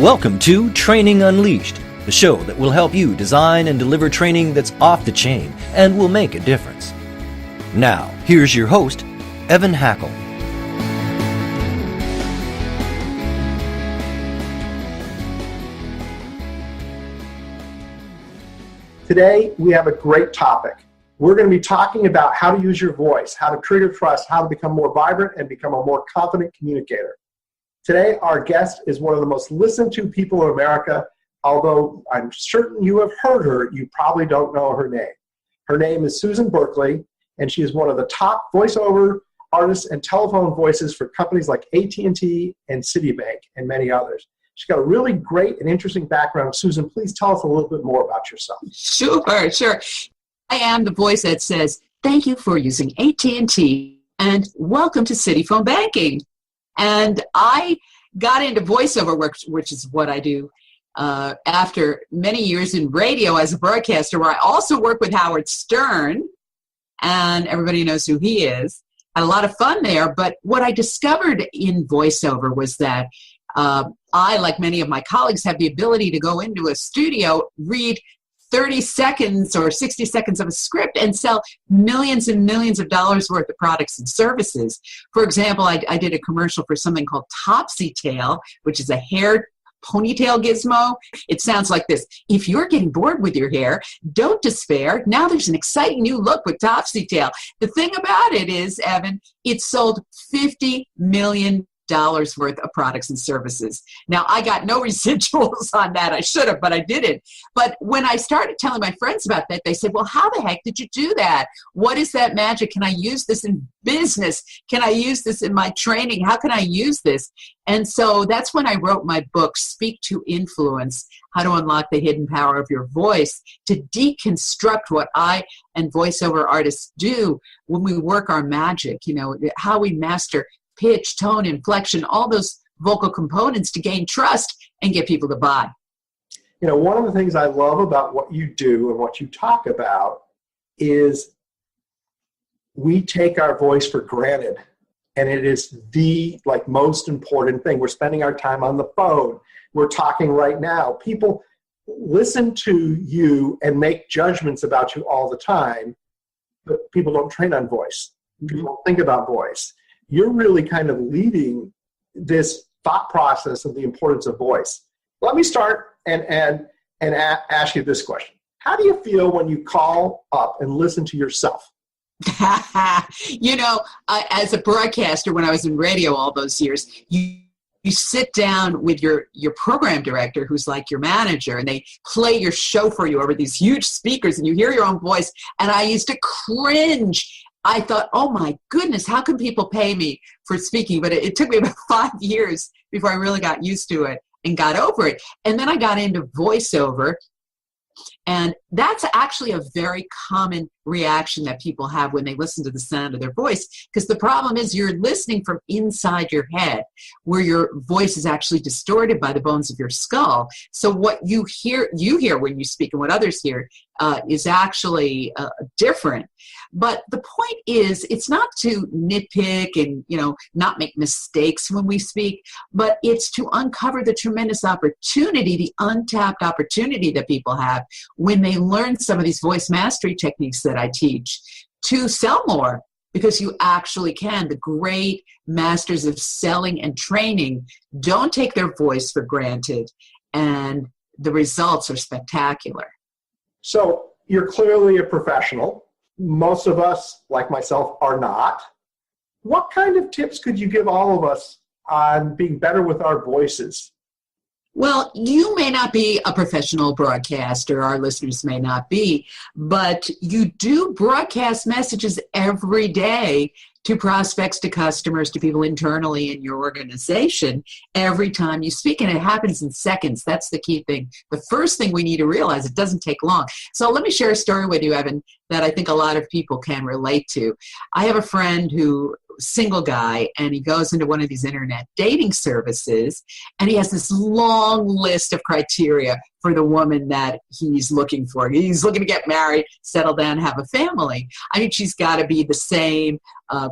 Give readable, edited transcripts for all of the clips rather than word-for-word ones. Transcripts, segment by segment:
Welcome to Training Unleashed, the show that will help you design and deliver training that's off the chain and will make a difference. Now, here's your host, Evan Hackel. Today, we have a great topic. We're going to be talking about how to use your voice, how to trigger trust, how to become more vibrant and become a more confident communicator. Today, our guest is one of the most listened to people in America, although I'm certain you have heard her, you probably don't know her name. Her name is Susan Berkely, and she is one of the top voiceover artists and telephone voices for companies like AT&T and Citibank and many others. She's got a really great and interesting background. Susan, please tell us a little bit more about yourself. Sure. I am the voice that says, thank you for using AT&T and welcome to Citi Phone Banking. And I got into voiceover work, which is what I do, after many years in radio as a broadcaster, where I also work with Howard Stern, and everybody knows who he is. Had a lot of fun there, but what I discovered in voiceover was that I, like many of my colleagues, have the ability to go into a studio, read 30 seconds or 60 seconds of a script and sell millions and millions of dollars worth of products and services. For example, I did a commercial for something called Topsy Tail, which is a hair ponytail gizmo. It sounds like this: if you're getting bored with your hair, don't despair. Now there's an exciting new look with Topsy Tail. The thing about it is, Evan, it sold $50 million worth of products and services. Now, I got no residuals on that. I should have, but I didn't. But when I started telling my friends about that, they said, well, how the heck did you do that? What is that magic? Can I use this in business? Can I use this in my training? How can I use this? And so that's when I wrote my book, Speak to Influence, How to Unlock the Hidden Power of Your Voice, to deconstruct what I and voiceover artists do when we work our magic, how we master pitch, tone, inflection, all those vocal components to gain trust and get people to buy. One of the things I love about what you do and what you talk about is we take our voice for granted, and it is the most important thing. We're spending our time on the phone. We're talking right now. People listen to you and make judgments about you all the time, but people don't train on voice. People don't think about voice. You're really kind of leading this thought process of the importance of voice. Let me start and ask you this question. How do you feel when you call up and listen to yourself? As a broadcaster, when I was in radio all those years, you sit down with your program director, who's like your manager, and they play your show for you over these huge speakers, and you hear your own voice. And I used to cringe. I thought, oh my goodness, how can people pay me for speaking? But it took me about 5 years before I really got used to it and got over it. And then I got into voiceover. And that's actually a very common reaction that people have when they listen to the sound of their voice, because the problem is you're listening from inside your head, where your voice is actually distorted by the bones of your skull. So what you hear when you speak and what others hear is actually different. But the point is, it's not to nitpick and not make mistakes when we speak, but it's to uncover the tremendous opportunity, the untapped opportunity that people have when they learn some of these voice mastery techniques that I teach to sell more, because you actually can. The great masters of selling and training don't take their voice for granted, and the results are spectacular. So you're clearly a professional. Most of us, like myself, are not. What kind of tips could you give all of us on being better with our voices? Well, you may not be a professional broadcaster, our listeners may not be, but you do broadcast messages every day to prospects, to customers, to people internally in your organization every time you speak, and it happens in seconds. That's the key thing. The first thing we need to realize, it doesn't take long. So let me share a story with you, Evan, that I think a lot of people can relate to. I have a friend who single guy, and he goes into one of these internet dating services, and he has this long list of criteria for the woman that he's looking for. He's looking to get married, settle down, have a family. I mean, she's got to be the same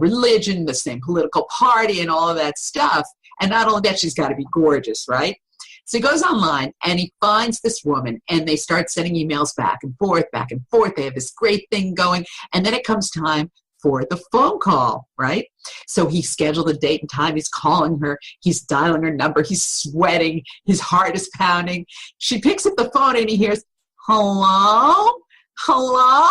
religion, the same political party, and all of that stuff. And not only that, she's got to be gorgeous, right? So he goes online and he finds this woman, and they start sending emails back and forth, back and forth. They have this great thing going. And then it comes time for the phone call, right? So he scheduled a date and time. He's calling her. He's dialing her number. He's sweating. His heart is pounding. She picks up the phone and he hears, hello? Hello?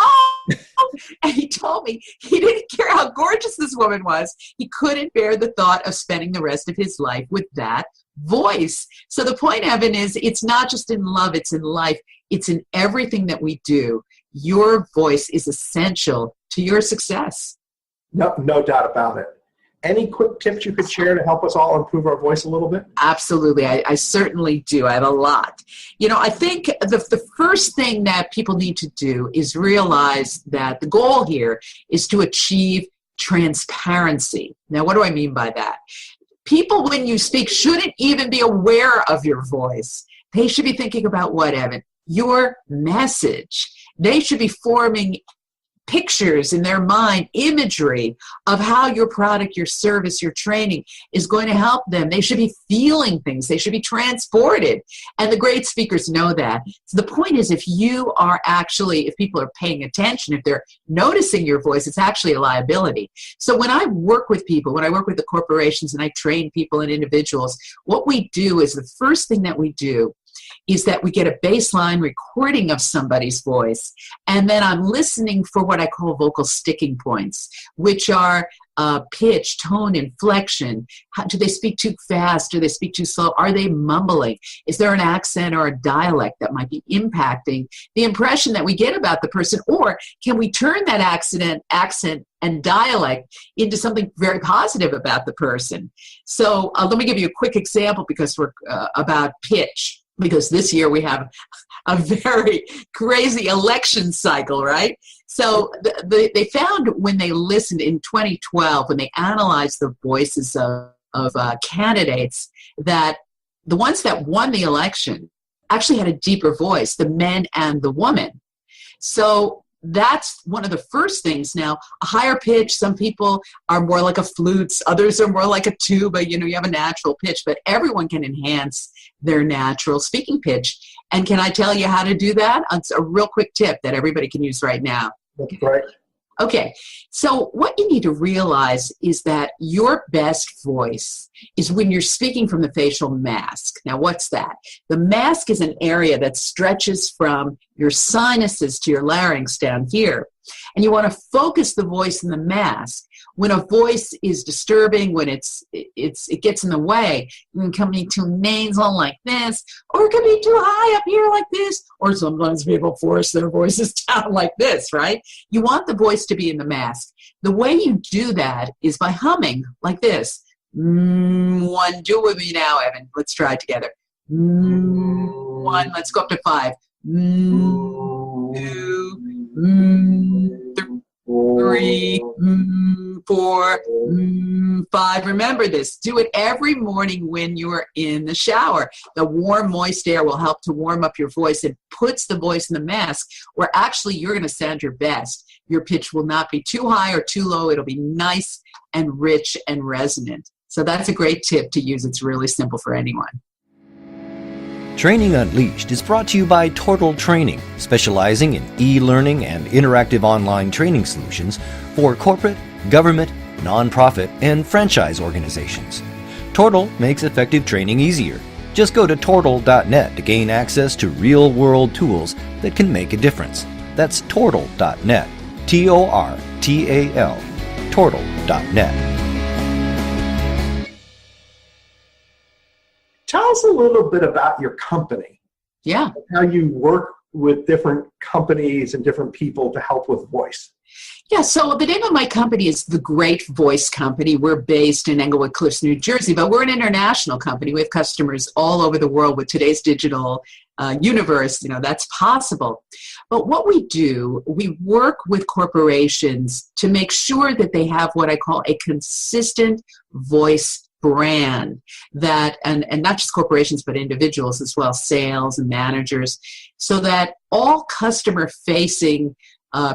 And he told me he didn't care how gorgeous this woman was. He couldn't bear the thought of spending the rest of his life with that voice. So the point, Evan, is it's not just in love, it's in life. It's in everything that we do. Your voice is essential to your success. No doubt about it. Any quick tips you could share to help us all improve our voice a little bit? Absolutely. I certainly do. I have a lot. I think the first thing that people need to do is realize that the goal here is to achieve transparency. Now, what do I mean by that? People, when you speak, shouldn't even be aware of your voice. They should be thinking about what, Evan? Your message. They should be forming pictures in their mind, imagery of how your product, your service, your training is going to help them. They should be feeling things. They should be transported. And the great speakers know that. So the point is, if people are paying attention, if they're noticing your voice, it's actually a liability. So when I work with people, when I work with the corporations and I train people and individuals, what we do is the first thing that we do is that we get a baseline recording of somebody's voice, and then I'm listening for what I call vocal sticking points, which are pitch, tone, inflection. Do they speak too fast? Do they speak too slow? Are they mumbling? Is there an accent or a dialect that might be impacting the impression that we get about the person? Or can we turn that accent and dialect into something very positive about the person? So let me give you a quick example because we're about pitch. Because this year we have a very crazy election cycle, right? So they found when they listened in 2012, when they analyzed the voices of candidates, that the ones that won the election actually had a deeper voice, the men and the women. So that's one of the first things. Now, a higher pitch, some people are more like a flute, others are more like a tuba. You have a natural pitch, but everyone can enhance their natural speaking pitch. And can I tell you how to do that? It's a real quick tip that everybody can use right now. That's right. Okay, so what you need to realize is that your best voice is when you're speaking from the facial mask. Now, what's that? The mask is an area that stretches from your sinuses to your larynx down here. And you want to focus the voice in the mask. When a voice is disturbing, when it gets in the way, it can be too nasal like this, or it can be too high up here like this, or sometimes people force their voices down like this, right? You want the voice to be in the mask. The way you do that is by humming like this. One, do it with me now, Evan. Let's try it together. One, let's go up to 5. 2, 3, 4, 5. Remember this. Do it every morning when you're in the shower. The warm, moist air will help to warm up your voice. It puts the voice in the mask where actually you're going to sound your best. Your pitch will not be too high or too low. It'll be nice and rich and resonant. So that's a great tip to use. It's really simple for anyone. Training Unleashed is brought to you by Tortal Training, specializing in e-learning and interactive online training solutions for corporate, government, nonprofit, and franchise organizations. Tortal makes effective training easier. Just go to tortal.net to gain access to real-world tools that can make a difference. That's tortal.net, Tortal, tortal.net. Tell us a little bit about your company. Yeah. How you work with different companies and different people to help with voice. Yeah, so the name of my company is The Great Voice Company. We're based in Englewood Cliffs, New Jersey, but we're an international company. We have customers all over the world. With today's digital universe, that's possible. But what we do, we work with corporations to make sure that they have what I call a consistent voice brand, that and not just corporations but individuals as well, sales and managers, so that all customer facing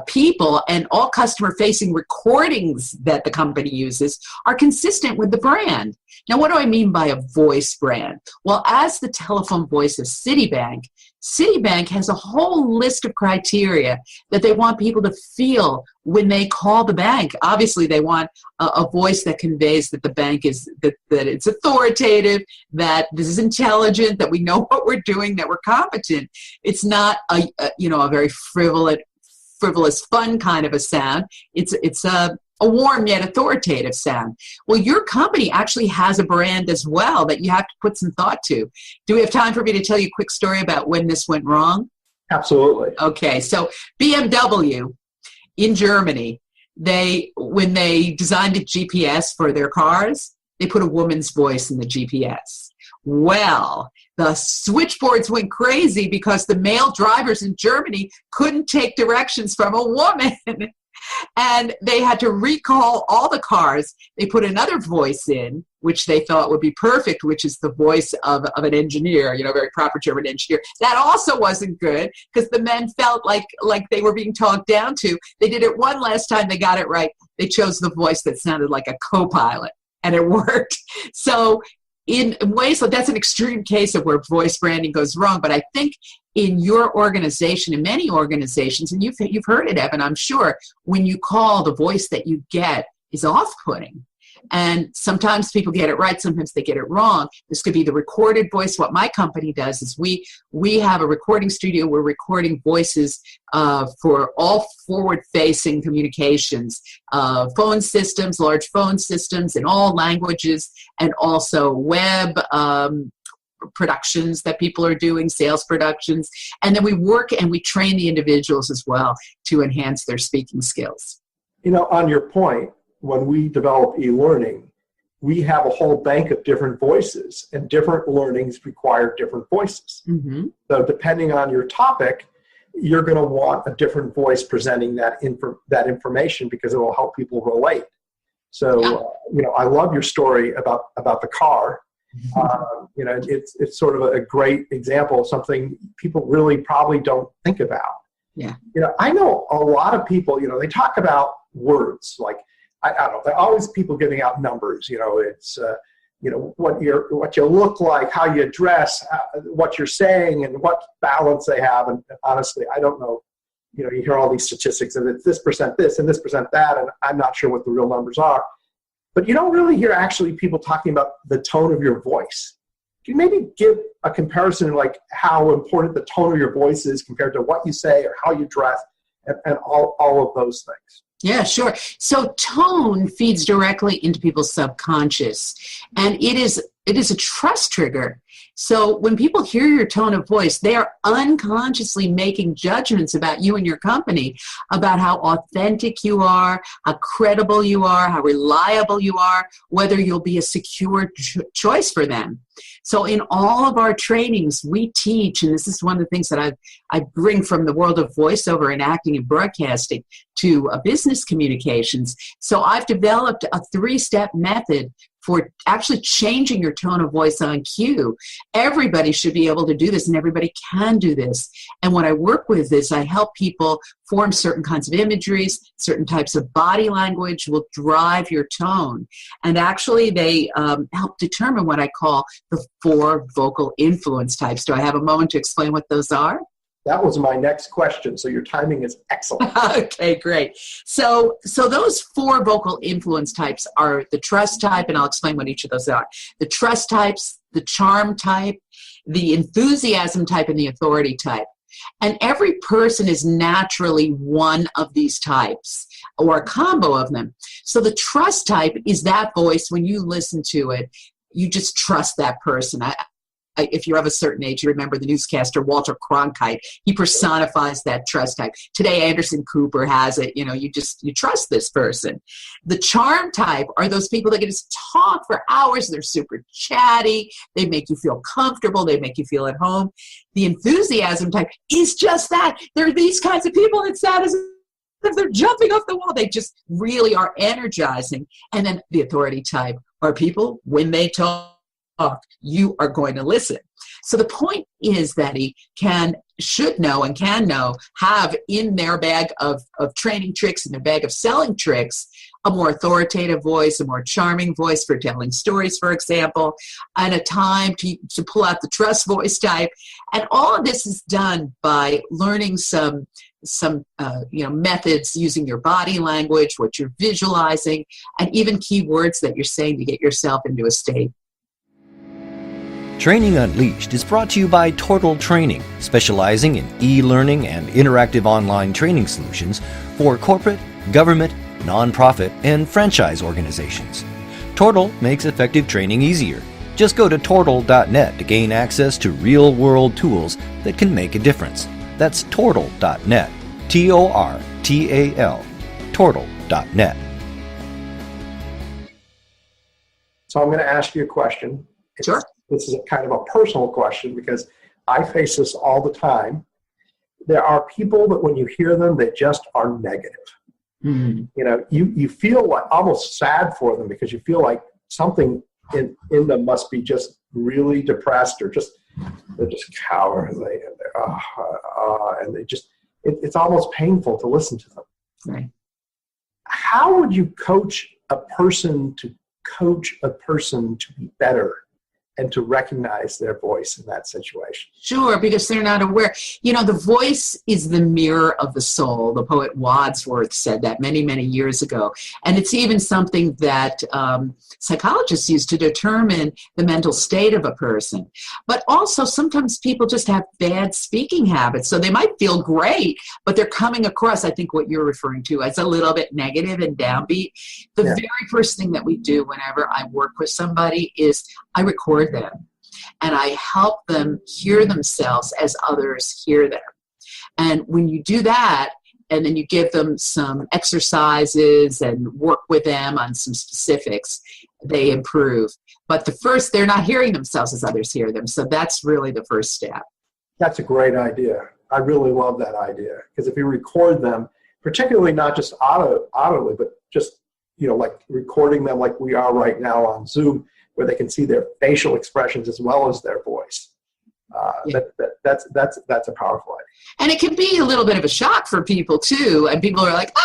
people, and all customer-facing recordings that the company uses are consistent with the brand. Now, what do I mean by a voice brand? Well, as the telephone voice of Citibank, Citibank has a whole list of criteria that they want people to feel when they call the bank. Obviously, they want a voice that conveys that the bank is, that it's authoritative, that this is intelligent, that we know what we're doing, that we're competent. It's not a very frivolous, fun kind of a sound. It's a warm yet authoritative sound. Well, your company actually has a brand as well that you have to put some thought to. Do we have time for me to tell you a quick story about when this went wrong? Absolutely. Okay, so BMW in Germany, when they designed a GPS for their cars, they put a woman's voice in the GPS. Well, the switchboards went crazy because the male drivers in Germany couldn't take directions from a woman. And they had to recall all the cars. They put another voice in, which they thought would be perfect, which is the voice of an engineer, a very proper German engineer. That also wasn't good because the men felt like they were being talked down to. They did it one last time. They got it right. They chose the voice that sounded like a co-pilot, and it worked. So in ways, so that's an extreme case of where voice branding goes wrong. But I think in your organization, in many organizations, and you've heard it, Evan, I'm sure, when you call, the voice that you get is off-putting. And sometimes people get it right, sometimes they get it wrong. This could be the recorded voice. What my company does is we have a recording studio. We're recording voices for all forward-facing communications, phone systems, large phone systems in all languages, and also web productions that people are doing, sales productions. And then we work and we train the individuals as well to enhance their speaking skills. On your point, when we develop e-learning, we have a whole bank of different voices, and different learnings require different voices. Mm-hmm. So depending on your topic, you're going to want a different voice presenting that information because it will help people relate. So, I love your story about the car. It's sort of a great example of something people really probably don't think about. Yeah. I know a lot of people, they talk about words like, I don't know, there are always people giving out numbers. It's, what you look like, how you dress, what you're saying, and what balance they have. And honestly, I don't know. You hear all these statistics, and it's this percent this and this percent that, and I'm not sure what the real numbers are. But you don't really hear actually people talking about the tone of your voice. Can you maybe give a comparison like how important the tone of your voice is compared to what you say or how you dress and all of those things? Yeah, sure. So tone feeds directly into people's subconscious, and it is a trust trigger. So when people hear your tone of voice, they are unconsciously making judgments about you and your company, about how authentic you are, how credible you are, how reliable you are, whether you'll be a secure choice for them. So in all of our trainings, we teach, and this is one of the things that I bring from the world of voiceover and acting and broadcasting to business communications. So I've developed a 3-step method for actually changing your tone of voice on cue. Everybody should be able to do this, and everybody can do this. And when I work with this, I help people form certain kinds of imageries, certain types of body language will drive your tone. And actually, they help determine what I call the 4 vocal influence types. Do I have a moment to explain what those are? That was my next question, so your timing is excellent. Okay, great. So those 4 vocal influence types are the trust type, and I'll explain what each of those are. The trust types, the charm type, the enthusiasm type, and the authority type. And every person is naturally one of these types, or a combo of them. So the trust type is that voice, when you listen to it, you just trust that person. If you're of a certain age, you remember the newscaster Walter Cronkite. He personifies that trust type. Today, Anderson Cooper has it. You trust this person. The charm type are those people that can just talk for hours. They're super chatty. They make you feel comfortable. They make you feel at home. The enthusiasm type is just that. There are these kinds of people that sound as if they're jumping off the wall. They just really are energizing. And then the authority type are people, when they talk, you are going to listen. So the point is that can should know and can know have in their bag of training tricks, in their bag of selling tricks, a more authoritative voice, a more charming voice for telling stories, for example, and a time to pull out the trust voice type. And all of this is done by learning some methods using your body language, what you're visualizing, and even keywords that you're saying to get yourself into a state. Training Unleashed is brought to you by Total Training, specializing in e-learning and interactive online training solutions for corporate, government, nonprofit, and franchise organizations. Total makes effective training easier. Just go to Tortal.net to gain access to real-world tools that can make a difference. That's Tortal.net. Tortal. Tortal.net. So I'm going to ask you a question. Sure. This is a kind of a personal question because I face this all the time. There are people that when you hear them, they just are negative. Mm-hmm. You know, you feel like almost sad for them because you feel like something in them must be just really depressed or they're just cowardly and they just it's almost painful to listen to them. Right. How would you coach a person to be better and to recognize their voice in that situation? Sure, because they're not aware. You know, the voice is the mirror of the soul. The poet Wadsworth said that many, many years ago. And it's even something that psychologists use to determine the mental state of a person. But also, sometimes people just have bad speaking habits. So they might feel great, but they're coming across, I think what you're referring to, as a little bit negative and downbeat. The very first thing that we do whenever I work with somebody is I record them and I help them hear themselves as others hear them. And when you do that, and then you give them some exercises and work with them on some specifics, they improve. But they're not hearing themselves as others hear them. So that's really the first step. That's a great idea. I really love that idea because if you record them, particularly not just audibly, but just, like recording them like we are right now on Zoom, where they can see their facial expressions as well as their voice. That's a powerful idea. And it can be a little bit of a shock for people too. And people are like,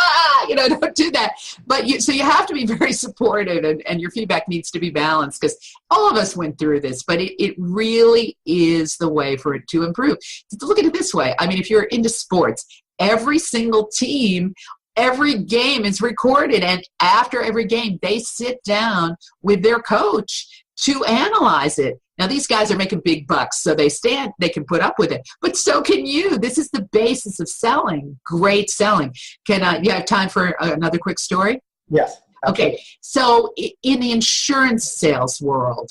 don't do that. But so you have to be very supportive and your feedback needs to be balanced because all of us went through this, but it really is the way for it to improve. Look at it this way. I mean, if you're into sports, every single team, every game is recorded, and after every game, they sit down with their coach to analyze it. Now, these guys are making big bucks, so they can put up with it. But so can you. This is the basis of selling, great selling. You have time for another quick story? Yes. Absolutely. Okay, so in the insurance sales world,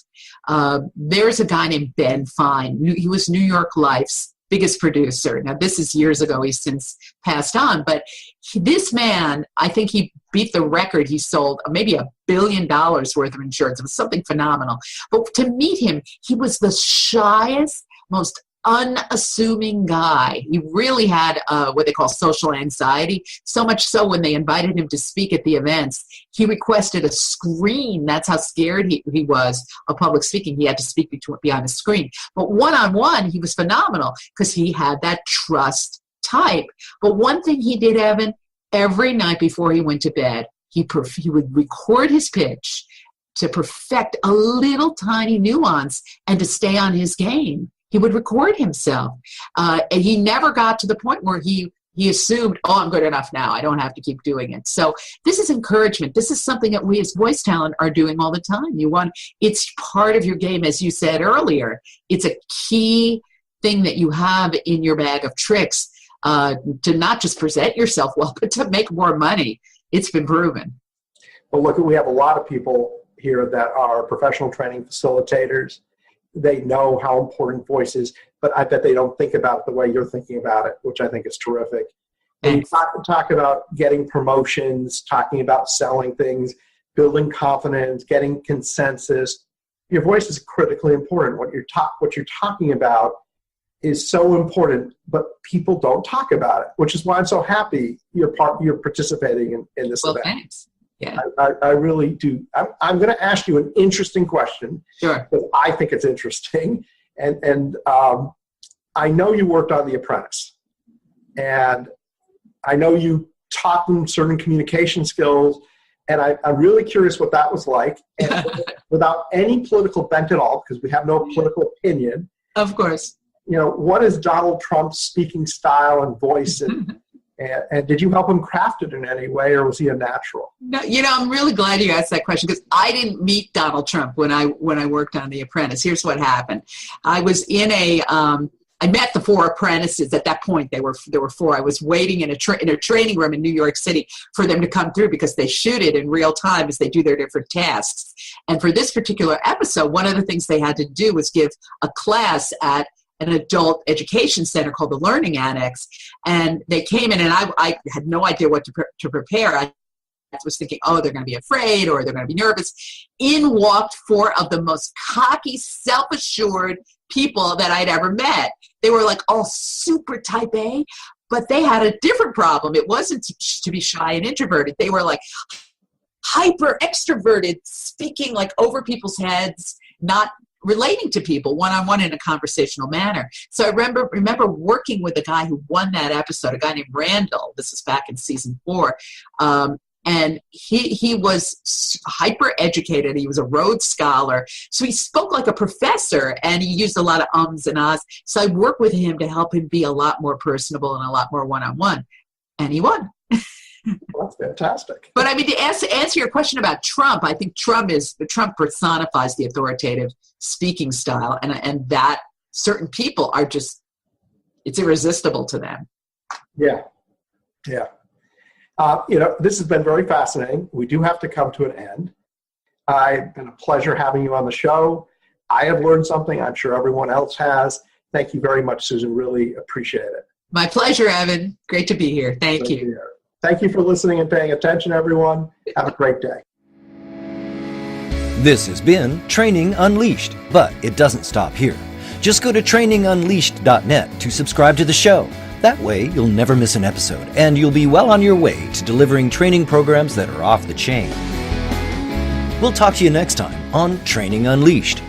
there's a guy named Ben Fine. He was New York Life's biggest producer. Now, this is years ago. He's since passed on. But this man, I think he beat the record. He sold maybe $1 billion worth of insurance. It was something phenomenal. But to meet him, he was the shyest, most unassuming guy. He really had what they call social anxiety. So much so when they invited him to speak at the events, he requested a screen. That's how scared he was of public speaking. He had to speak behind a screen. But one-on-one, he was phenomenal because he had that trust type. But one thing he did, Evan, every night before he went to bed, he would record his pitch to perfect a little tiny nuance and to stay on his game. He would record himself. And he never got to the point where he assumed, I'm good enough now. I don't have to keep doing it. So this is encouragement. This is something that we as voice talent are doing all the time. It's part of your game, as you said earlier. It's a key thing that you have in your bag of tricks to not just present yourself well, but to make more money. It's been proven. Well, look, we have a lot of people here that are professional training facilitators. They know how important voice is, but I bet they don't think about it the way you're thinking about it, which I think is terrific. And you talk about getting promotions, talking about selling things, building confidence, getting consensus. Your voice is critically important. What you're talking about is so important, but people don't talk about it, which is why I'm so happy you're participating in this event. Thanks. Yeah. I really do. I'm going to ask you an interesting question. Sure. Because I think it's interesting. And I know you worked on The Apprentice, and I know you taught them certain communication skills, and I'm really curious what that was like. And without any political bent at all, because we have no political opinion. Of course. What is Donald Trump's speaking style and voice, and did you help him craft it in any way, or was he a natural? No, I'm really glad you asked that question, because I didn't meet Donald Trump when I worked on The Apprentice. Here's what happened. I was in I met the 4 apprentices. At that point, there were 4. I was waiting in a training room in New York City for them to come through, because they shoot it in real time as they do their different tasks. And for this particular episode, one of the things they had to do was give a class at an adult education center called the Learning Annex. And they came in, and I had no idea what to prepare. I was thinking, they're going to be afraid, or they're going to be nervous. In walked 4 of the most cocky, self-assured people that I'd ever met. They were like all super type A, but they had a different problem. It wasn't to be shy and introverted. They were like hyper extroverted, speaking like over people's heads, not relating to people one-on-one in a conversational manner. So I remember working with a guy who won that episode, a guy named Randall. This is back in season 4. And he was hyper educated. He was a Rhodes Scholar. So he spoke like a professor, and he used a lot of ums and ahs. So I worked with him to help him be a lot more personable and a lot more one-on-one. And he won. Well, that's fantastic. But I mean, to answer your question about Trump, I think Trump personifies the authoritative speaking style, and that certain people are just, it's irresistible to them. Yeah. This has been very fascinating. We do have to come to an end. It's been a pleasure having you on the show. I have learned something. I'm sure everyone else has. Thank you very much, Susan. Really appreciate it. My pleasure, Evan. Great to be here. Thank you. Thank you for listening and paying attention, everyone. Have a great day. This has been Training Unleashed, but it doesn't stop here. Just go to trainingunleashed.net to subscribe to the show. That way, you'll never miss an episode, and you'll be well on your way to delivering training programs that are off the chain. We'll talk to you next time on Training Unleashed.